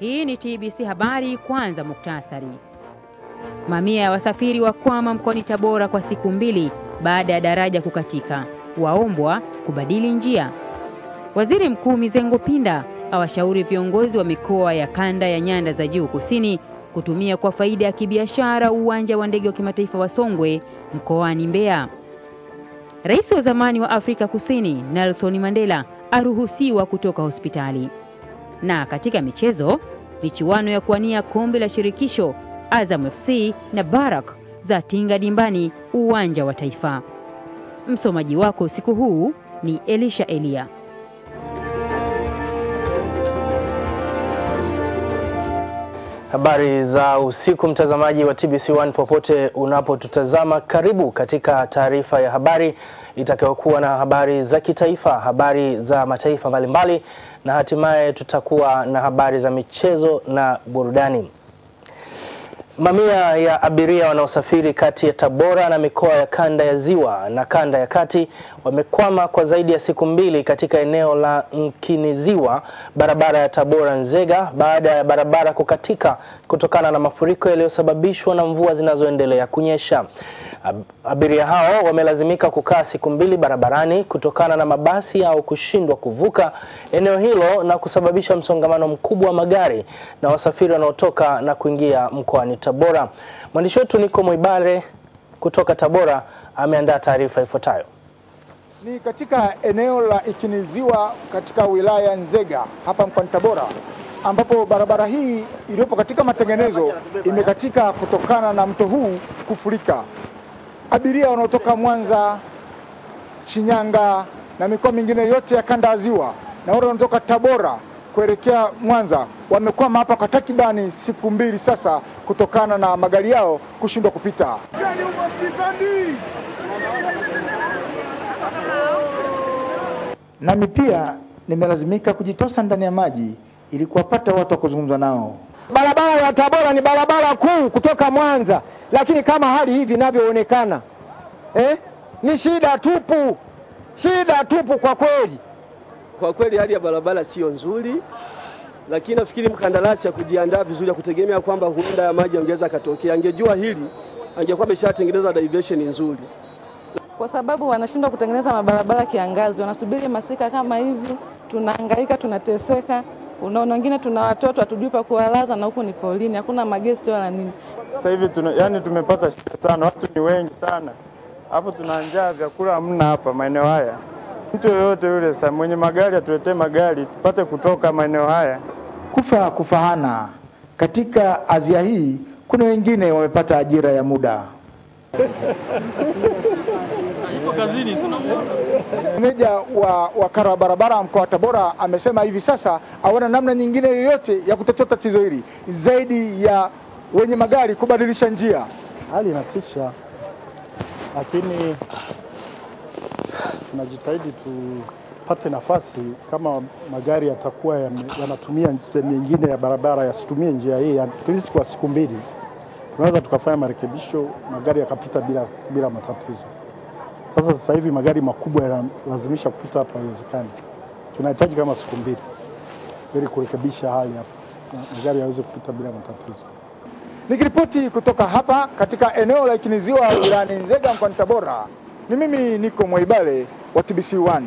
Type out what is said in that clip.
Hii ni TBC Habari. Kwanza muktasari. Mamia ya wasafiri wakwama mkoani Tabora kwa siku 2 baada ya daraja kukatika. Waombwa kubadili njia. Waziri Mkuu Mizengo Pinda awashauri viongozi wa mikoa ya kanda ya Nyanda za Juu Kusini kutumia kwa faida ya kibiashara uwanja wa ndege wa kimataifa wa Songwe mkoani Mbeya. Rais wa zamani wa Afrika Kusini Nelson Mandela aruhusiwa kutoka hospitali. Na katika michezo, michuano ya kuwania kombe la shirikisho, Azam FC na Barak za tinga dimbani uwanja wa Taifa. Msomaji wako usiku huu ni Elisha Elia. Habari za usiku, mtazamaji wa TBC1 popote unapotutazama. Karibu katika taarifa ya habari itakayokuwa na habari za kitaifa, habari za mataifa mbalimbali, na hatimaye tutakuwa na habari za michezo na burudani. Mamia ya abiria wanaosafiri kati ya Tabora na mikoa ya kanda ya Ziwa na kanda ya Kati wamekwama kwa zaidi ya siku 2 katika eneo la Nkiniziwa, barabara ya Tabora Nzega, baada ya barabara kukatika kutokana na mafuriko yaliyosababishwa na mvua zinazoendelea kunyesha. Abiria hao wamelazimika kukaa siku 2 barabarani kutokana na mabasi yao kushindwa kuvuka eneo hilo na kusababisha msongamano mkubwa wa magari na wasafiri wanaotoka na kuingia mkoani Tabora. Mwandishi wetu Niko Mwibare kutoka Tabora ameandaa taarifa ifuatayo. Ni katika eneo la Ikiniziwa katika wilaya Nzega hapa mkoani Tabora, ambapo barabara hii iliyopo katika matengenezo imekatika kutokana na mto huu kufurika. Abiria wanaotoka Mwanza, Shinyanga na mikoa mingine yote ya kanda ya Ziwa na wale wanaotoka Tabora kuelekea Mwanza wamekwama hapa kwa takribani siku 2 sasa kutokana na magari yao kushindwa kupita. Nami pia nimelazimika kujitosa ndani ya maji ili kuwapata watu wa kuzungumza nao. Barabara ya Tabora ni barabara kuu kutoka Mwanza, lakini kama hali hivi inavyoonekana ni shida tupu kwa kweli. Kwa kweli hali ya barabara sio nzuri, lakini nafikiri mkandarasi ya kujiandaa vizuri, ya kutegemea kwamba huenda ya maji angeweza katokea. Angejua hili angekuwa ameshatengeneza diversion nzuri. Kwa sababu wanashindwa kutengeneza mabarabara kiangazi, wanasubiri masika kama hivi, tunahangaika, tunateseka. Unaona, wengine tuna watoto hatujui pa kuwalaza, na huko ni polini, hakuna magesti wala nini. Sasa hivi tumepata shida sana, watu ni wengi sana. Hapo tuna njaa, vyakula hamna hapa maeneo haya. Mtu yoyote yule sasa mwenye magari atuletee magari tupate kutoka maeneo haya. Kufahana. Katika Asia hii kuna wengine wamepata ajira ya muda. Meneja wa kara barabara mkoa wa Tabora amesema hivi sasa hawana namna nyingine yoyote ya kutatua tatizo hili zaidi ya wenye magari kubadilisha njia. Hali inatisha, lakini tunajitahidi tupate nafasi. Kama magari yatakuwa yanatumia sehemu nyingine ya barabara yasitumie njia hii at least kwa siku 2, tunaweza tukafanya marekebisho, magari yakapita bila matatizo. Sasa hivi magari makubwa yanalazimisha kupita hapa, haiwezekani. Tunahitaji kama siku 2 ili kurekebisha hali hapa, magari yaweze kupita bila matatizo. Nikiripoti kutoka hapa katika eneo la Ikiniziwa wilayani Nzega mkoani Tabora, ni mimi Niko Mwibale wa TBC1.